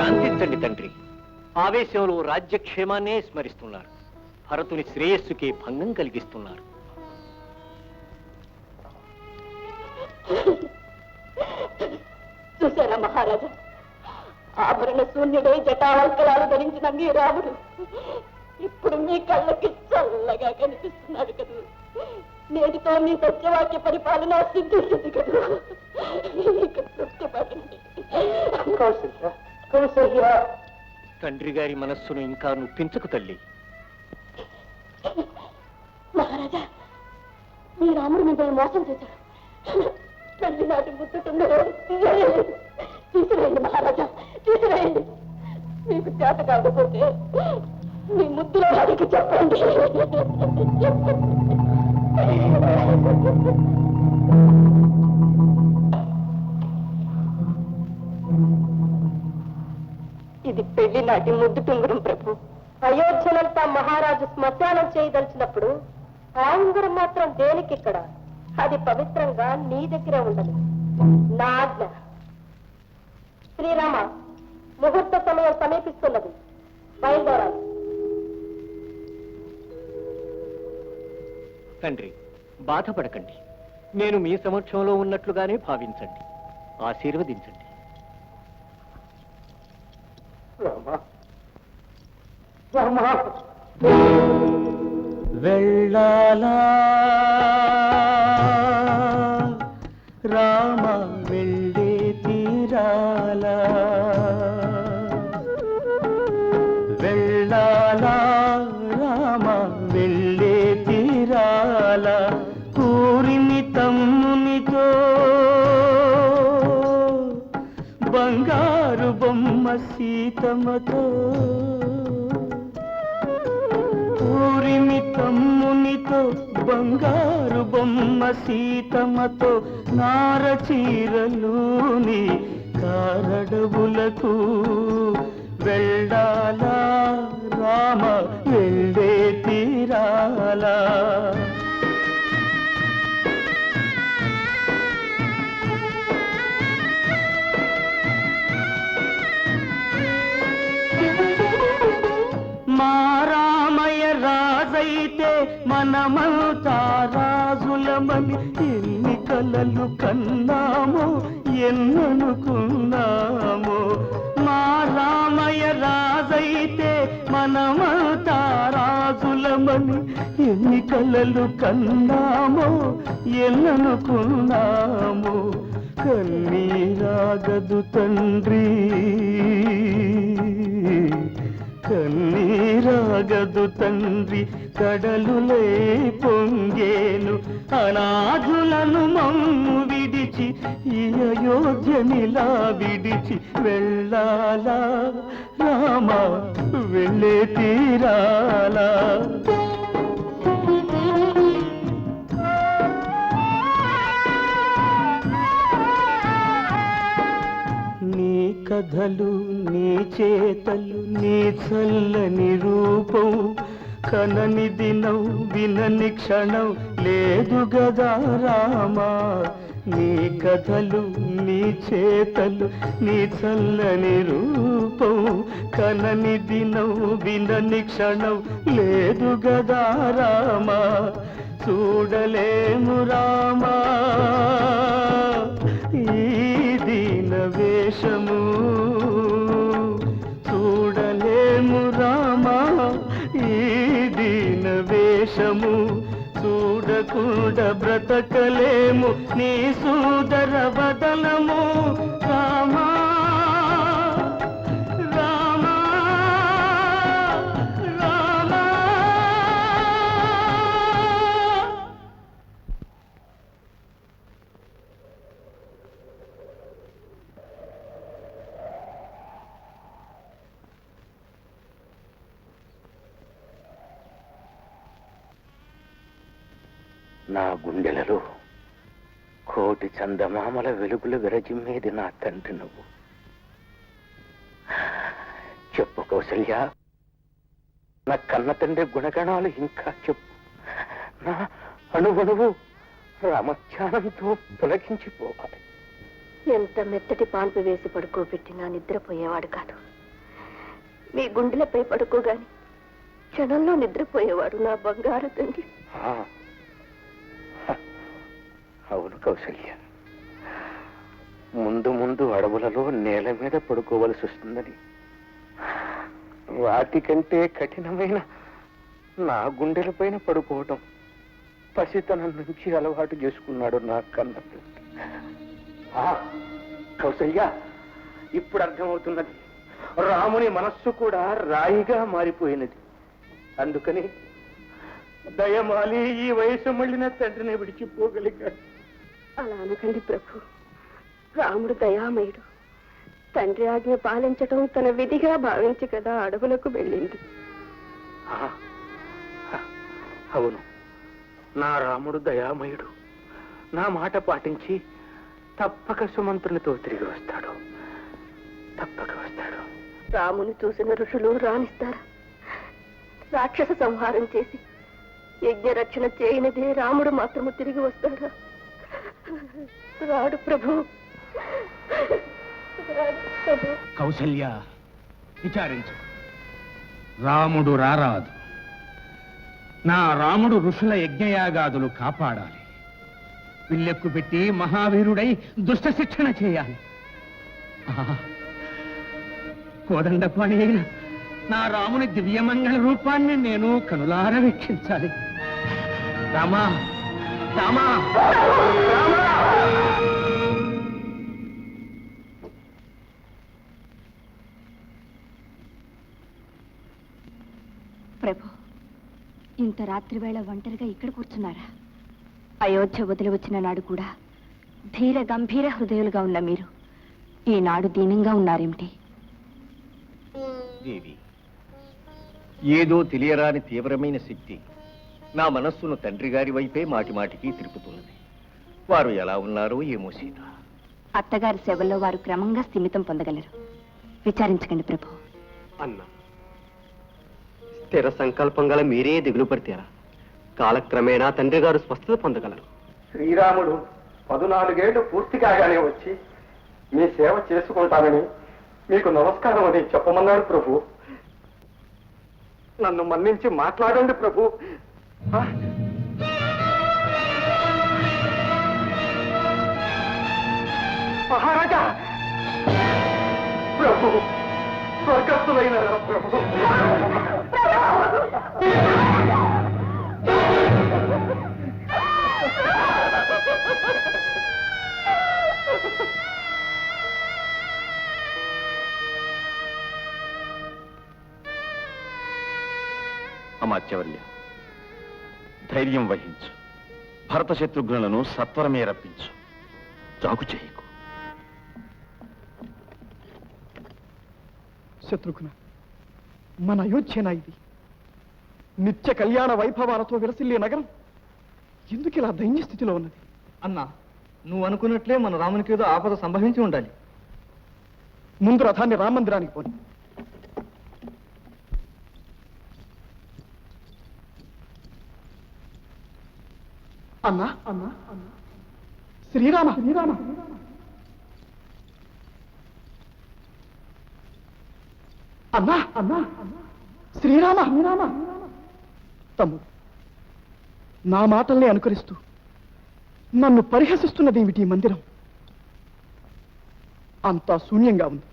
శాంతించండి తండ్రి. ఆవేశంలో రాజ్యక్షేమాన్నే స్మరిస్తున్నారు. భరతుని శ్రేయస్సుకి భంగం కలిగిస్తున్నారు. చూసారా మహారాజా, ఆభరణ శూన్యుడే జటావల్కలాలు ధరించిన మీ రాముడు ఇప్పుడు మీ కళ్ళకి చల్లగా కనిపిస్తున్నాడు కదా. నేటితో మీ సత్యవాక్య పరిపాలన సిద్ధిస్తుంది కదా. తృప్తి పడండి. తండ్రి గారి మనస్సును ఇంకా నొప్పించకు తల్లి. మహారాజా, మీ రాముడు మిమ్మల్ని మోసం చేశాడు. తల్లి నాటి ముట్టుతుండే తీసివేయండి మహారాజా, తీసివేయండి. మీకు చేత కాకపోతే మీ ముద్దులో వాడికి చెప్పండి. ఇది పెళ్లి నాటి ముద్దు టుంగురం ప్రభు. అయోధ్యనంతా మహారాజు శ్మశానం చేయదలిచినప్పుడు ఆ ఉంగరం మాత్రం దేనికిక్కడ? అది పవిత్రంగా నీ దగ్గర ఉండదు. నా ఆజ్ఞ. శ్రీరామ, ముహూర్త సమయం సమీపిస్తున్నది, బయలుదేరాలి. తండ్రి, బాధపడకండి. నేను మీ సమక్షంలో ఉన్నట్లుగానే భావించండి, ఆశీర్వదించండి. వెళ్ళాలా రామ, వెళ్ళే తీరాలా, వెళ్ళాలా రామ, వెళ్ళే తీరాలా, కూరిమి తమ్మునితో బంగారు బొమ్మ సీతమ్మతో, ఊరిమి తమ్మునితో బంగారు బొమ్మ సీతమ్మతో, నారచీరలుని కారడవులకు వెళ్ళాలా రామ, వెళ్ళే తీరాలా. మా రామయ్య రాజైతే మనమంతా రాజులమని ఎన్ని కలలు కన్నామో, ఎన్ననుకున్నామో. మా రామయ్య రాజైతే మనమంతా రాజులమని ఎన్ని కలలు కన్నామో, ఎన్ననుకున్నామో. కన్నీరాగదు తండ్రి, కన్నీరాగదు తండ్రి, కడలులే పొంగేను. అనాథులను మమ్ము విడిచి ఈ అయోధ్యనిలా విడిచి వెళ్ళాలా రామ, వెళ్ళే తీరాలా. నీ కథలు, నీ చేతలు, నీ చల్లని రూపం, కనని దినం వినని క్షణం లేదు గదా రామా. నీ కథలు, నీ చేతలు, నీ చల్లని రూపం, కనని దినం వినని క్షణం లేదు గదా రామా. చూడలేము రామా ఈ దీన వేషము, చూడలేము రామా ఈ దీన వేషము. చూడకుండా బ్రతకలేము నీ సూదర వదనము రామా, రామా, రామా. నా గుండెలలో కోటి చందమామల వెలుగులు విరజిమ్మేది నా తండ్రి నువ్వు. చెప్పు కౌసల్య, నా కన్న తండ్రి గుణగణాలు ఇంకా చెప్పు. నా అణువణువు రామధ్యానంతో పులకించిపోవాలి. ఎంత మెత్తటి పాన్పు వేసి పడుకోబెట్టినా నిద్రపోయేవాడు కాదు. మీ గుండెలపై పడుకోగాని క్షణంలో నిద్రపోయేవాడు నా బంగారు తండ్రి. అవును కౌసల్య, ముందు ముందు అడవులలో నేల మీద పడుకోవలసి వస్తుందని వాటికంటే కఠినమైన నా గుండెలపైన పడుకోవటం పసితనం నుంచి అలవాటు చేసుకున్నాడు నా కన్న తండ్రి. కౌసల్య, ఇప్పుడు అర్థమవుతున్నది. రాముని మనస్సు కూడా రాయిగా మారిపోయినది. అందుకని దయమాలి ఈ వయసు మళ్ళిన తండ్రిని విడిచిపోగలిగాడు. అలా అనకండి ప్రభు. రాముడు దయామయుడు. తండ్రి ఆజ్ఞ పాలించటం తన విధిగా భావించి కదా అడవులకు వెళ్ళింది. అవును, నా రాముడు దయామయుడు. నా మాట పాటించి తప్పక సుమంత్రునితో తిరిగి వస్తాడు. తప్పక వస్తాడు. రాముని చూసిన ఋషులు రాణిస్తారా? రాక్షస సంహారం చేసి యజ్ఞ రక్షణ చేయనిదే రాముడు మాత్రము తిరిగి వస్తాడా? రాడు ప్రభు. కౌసల్య, విచారించు. రాముడు రారాదు. నా రాముడు ఋషుల యజ్ఞయాగాదులు కాపాడాలి. విల్లెక్కు పెట్టి మహావీరుడై దుష్ట శిక్షణ చేయాలి. కోదండపాణి అయిన నా రాముని దివ్యమంగళ రూపాన్ని నేను కనులార వీక్షించాలి. రామా, రామా, ప్రభు, ఇంత రాత్రి వేళ ఒంటరిగా ఇక్కడ కూర్చున్నారా? అయోధ్య వదిలి వచ్చిన నాడు కూడా ధీర గంభీర హృదయులుగా ఉన్న మీరు ఈనాడు దీనంగా ఉన్నారేమిటి? దేవి, ఏదో తెలియరాని తీవ్రమైన శక్తి నా మనస్సును తండ్రి గారి వైపే మాటిమాటికి తిరుపుతున్నది. వారు ఎలా ఉన్నారో ఏమో సీత. అత్తగారి సేవల్లో వారు క్రమంగా స్థిమితం పొందగలరు. విచారించకండి ప్రభు. అన్నా, స్థిర సంకల్పం గల మీరే దిగులు పడితేరా కాలక్రమేణా తండ్రి గారు స్వస్థత పొందగలరు. శ్రీరాముడు 14 ఏళ్లు పూర్తి కాగానే వచ్చి మీ సేవ చేసుకుంటానని మీకు నమస్కారం అని చెప్పమన్నాడు ప్రభు. నన్ను మన్నించి మాట్లాడండి ప్రభు. మహారాజా, ప్రభు, స్వర్గస్థులైన ప్రభు. అమాత్యవర్య, ధైర్యం వహించు. భరత శత్రుఘ్నులను సత్వరమే రప్పించు. జాగు చేయకు. శత్రుఘ్న, మన అయోధ్యనా ఇది? నిత్య కళ్యాణ వైభవాలతో విలసిల్లే నగరం ఎందుకు ఇలా దైన్య స్థితిలో ఉన్నది? అన్నా, నువ్వు అనుకున్నట్లే మన రామునికి ఏదో ఆపద సంభవించి ఉండాలి. ముందు రథాన్ని రామ మందిరానికి పోని. అన్నా, అన్నా, శ్రీరామ, శ్రీరామ, అన్నా, అన్నా, శ్రీరామ, శ్రీరామ. తమ్ముడు, నా మాటల్ని అనుకరిస్తూ నన్ను పరిహసిస్తున్నది ఏమిటి ఈ మందిరం? అంతా శూన్యంగా ఉంది.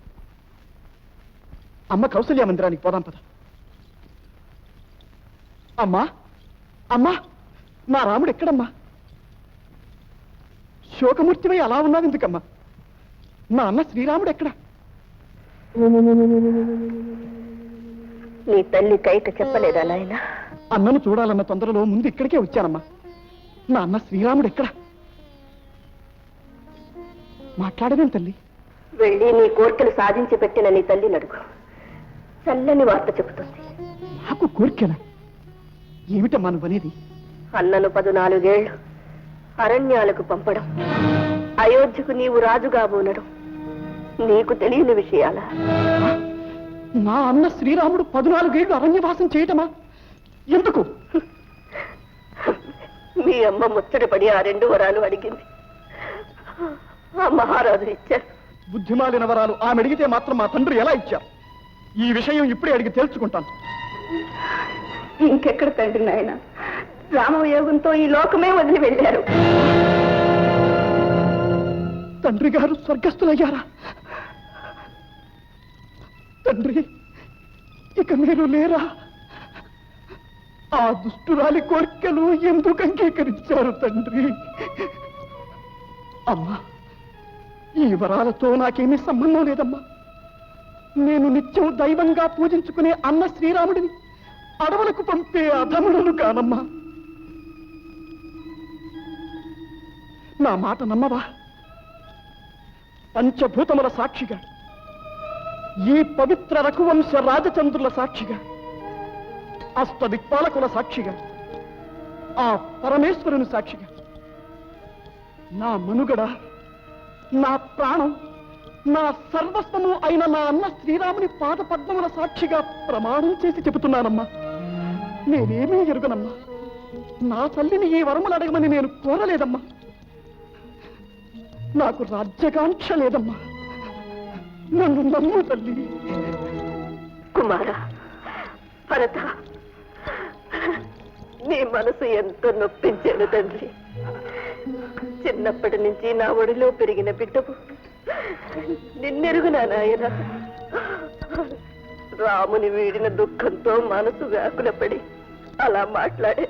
అమ్మ కౌసల్య మందిరానికి పోదాం పద. అమ్మా, అమ్మా, నా రాముడు ఎక్కడమ్మా? శోకమూర్తివై అలా ఉన్నావు ఎందుకమ్మా? నా అన్న శ్రీరాముడు ఎక్కడ? నీ తల్లి కైట చెప్పలేదా నాయన? అన్నను చూడాలన్న తొందరలో ముందు ఇక్కడికే వచ్చానమ్మా. నా అన్న శ్రీరాముడు ఎక్కడ? మాట్లాడవేం తల్లి? వెళ్ళి నీ కోరికలు సాధించి పెట్టిన నీ తల్లి నడుగు. చల్లని వార్త చెబుతుంది. నాకు కోరికలా? ఏమిటమ్మా నువ్వనేది? అన్నను 14 ఏళ్లు అరణ్యాలకు పంపడం, అయోధ్యకు నీవు రాజుగా బోనడం నీకు తెలియని విషయాలా? నా అన్న శ్రీరాముడు 14 ఏళ్లు అరణ్యవాసం చేయటమా? ఎందుకు? మీ అమ్మ ముచ్చటపడి ఆ 2 వరాలు అడిగింది. ఆ మహారాజు ఇచ్చారు. బుద్ధిమాలిన వరాలు ఆమె అడిగితే మాత్రం మా తండ్రి ఎలా ఇచ్చారు? ఈ విషయం ఇప్పుడే అడిగి తెలుసుకుంటాను. ఇంకెక్కడ తండ్రి నాయన, రామయోగంతో ఈ లోకమే వదిలి వెళ్ళారు. తండ్రి గారు స్వర్గస్థులయ్యారా? తండ్రి, ఇక మీరు లేరా? ఆ దుష్టురాలి కోరికలు ఎందుకు అంగీకరించారు తండ్రి? అమ్మా, ఈ వరాలతో నాకేమీ సంబంధం లేదమ్మా. నేను నిత్యం దైవంగా పూజించుకునే అన్న శ్రీరాముడిని అడవులకు పంపే అధములను కానమ్మా. నా మాట నమ్మవా? పంచభూతముల సాక్షిగా, ఈ పవిత్ర రఘువంశ రాజచంద్రుల సాక్షిగా, అష్టదిక్పాలకుల సాక్షిగా, ఆ పరమేశ్వరుని సాక్షిగా, నా మనుగడ, నా ప్రాణం, నా సర్వస్వము అయిన నా అన్న శ్రీరాముని పాద పద్మముల సాక్షిగా ప్రమాణం చేసి చెబుతున్నానమ్మా. నేనేమీ ఎరుగనమ్మా. నా తల్లిని ఈ వరములు అడగమని నేను కోరలేదమ్మా. నాకు రాజ్యకాంక్ష లేదమ్మా. నన్ను నమ్ము తల్లి. కుమార, భరత, నీ మనసు ఎంతో నొప్పించాను తండ్రి. చిన్నప్పటి నుంచి నా ఒడిలో పెరిగిన బిడ్డవు, నిన్నెరుగునా నాయన. రాముని వీడిన దుఃఖంతో మనసు వ్యాకులపడి అలా మాట్లాడే.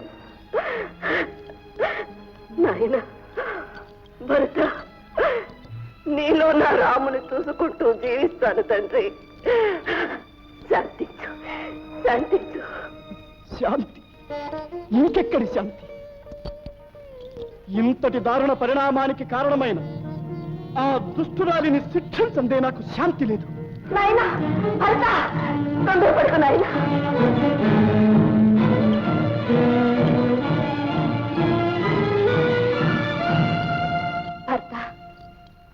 నాయన భరత, నీలో నా రాముని చూసుకుంటూ జీవిస్తాను తండ్రి. శాంతించు, శాంతించు. శాంతి? ఇంకెక్కడి శాంతి? ఇంతటి దారుణ పరిణామానికి కారణమైన ఆ దుష్టురాలిని శిక్షించందే నాకు శాంతి లేదు. నాయనా, భరత, తొందరపడకు నాయనా. భర్త,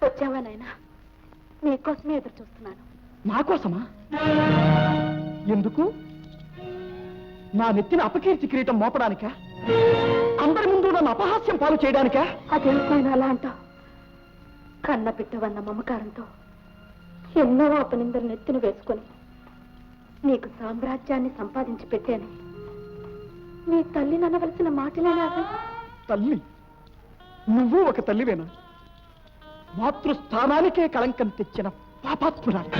వచ్చావా నాయనా? నీకోసమే ఎదురు చూస్తున్నాను. నా కోసమా? ఎందుకు? నా నెత్తిన అపకీర్తి కిరీటం మోపడానికా? అందరి ముందు నన్ను అపహాస్యం పాలు చేయడానికా? అదేమిటైనా అలా అంటావు? కన్న బిడ్డవన్న మమకారంతో ఎన్నో అపనిందలు నెత్తిన వేసుకొని నీకు సామ్రాజ్యాన్ని సంపాదించి పెట్టాను. నీ తల్లిని అనవలసిన మాటలేనా అవి? తల్లి? నువ్వు ఒక తల్లివేనా? మాతృస్థానానికే కళంకం తెచ్చిన పాపాత్మురాలు.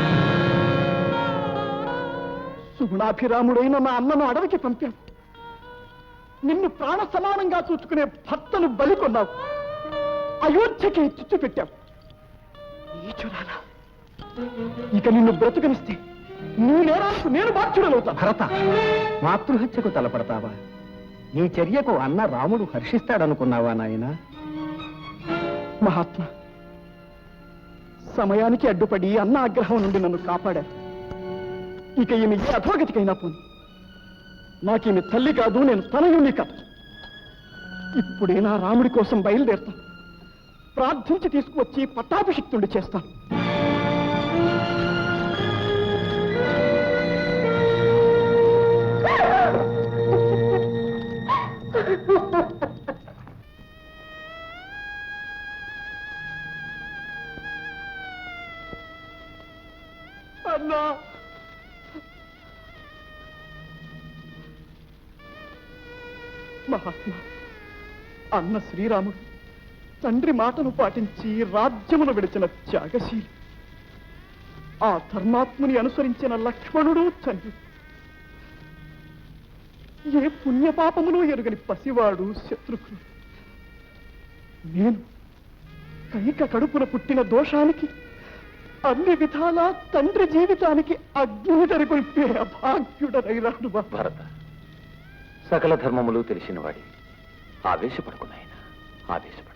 సుగుణాభిరాముడైన నా అన్నను అడవికి పంపావు. నిన్ను ప్రాణ సమానంగా చూసుకునే భర్తను బలి కొన్నావు. అయోధ్యకి చిచ్చు పెట్టావు. నీచురాలా, ఇక నిన్ను బ్రతుకనిస్తే నీ నేరాలకు నేను బాధ్యుడనవుతా. భరత, మాతృహత్యకు తలపడతావా? నీ చర్యకు అన్న రాముడు హర్షిస్తాడనుకున్నావా నాయనా? మహాత్మా, సమయానికి అడ్డుపడి అన్న ఆగ్రహం నుండి నన్ను కాపాడారు. ఇక ఈమె ఏ అధోగతికైనా పోను. నాకేమి తల్లి కాదు, నేను తనయుని కాదు. ఇప్పుడే నా రాముడి కోసం బయలుదేరుతాను. ప్రార్థించి తీసుకువచ్చి పట్టాభిషిక్తుడి చేస్తాను. అన్నా, మహాత్మా, అన్న శ్రీరాముడు తండ్రి మాటను పాటించి రాజ్యమును విడిచిన త్యాగశీలి. ఆ ధర్మాత్ముని అనుసరించిన లక్ష్మణుడు తండ్రి. ఏ పుణ్యపాపములు ఎరుగని పసివాడు శత్రుఘ్నుడు. నేను కైక కడుపున పుట్టిన దోషానికి అన్ని విధాలా తండ్రి జీవితానికి అగ్నిదరి కొలిపే అభాగ్యుడనైనాడు. భరత, సకల ధర్మములు తెలిసిన వాడి ఆవేశపడుకున్నాయన, ఆవేశపడు.